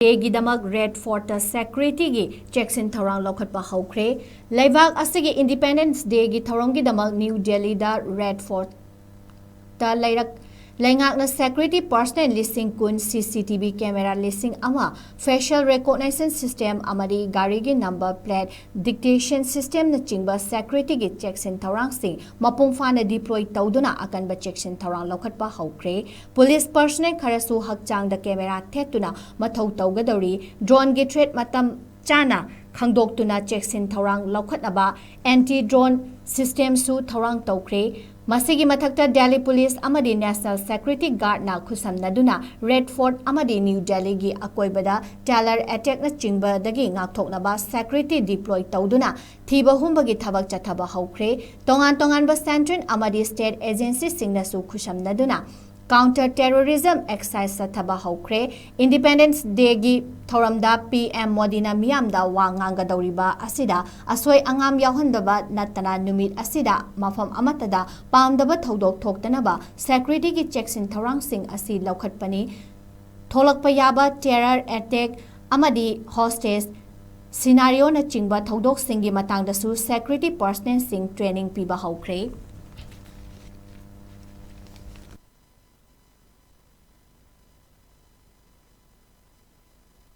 Gidamak Red Fort Security gi Chekshin Thourang Loukhatpa Houkhre Laibak asigi Independence Day gi Thourang Gidamak New Delhi da Red Fort ta Laingak na security personnel listing kun CCTV camera listing ama facial recognition system amadi gari gi number plate dictation system na chingba security gi Chekshin Thourang sing mapung fana deploy tawduna akan ba Chekshin Thourang Loukhatpa Houkhre police personnel kharasu hakchang da camera thetuna mathau tawgadori drone gi threat matam chana khangdoktuna Chekshin Thourang Loukhatpa anti drone system su Thourang tawkhre Masigi mathakta Delhi Police amadi National Security Guard na khusamnaduna Red Fort amadi New Delhi gi akoibada terror attack na chingba dagi ngakthoknaba security deploy tawduna thiba humbagi thabak chathaba houkhre tongan ba central amadi state agency singna su khusamnaduna counter terrorism exercise sathaba houkhre Independence Day gi Thoramda PM Modina miyamda wa ngangadawriba asida asoi angam yawhandaba natana numit asida mafam amatada pamdaba thodok thoktanaba security gi Chekshin Thourang sing asi Loukhatpani tholakpa yaba terror attack amadi hostage scenario na chingba thodok singi matangda su security personnel sing training piba houkhre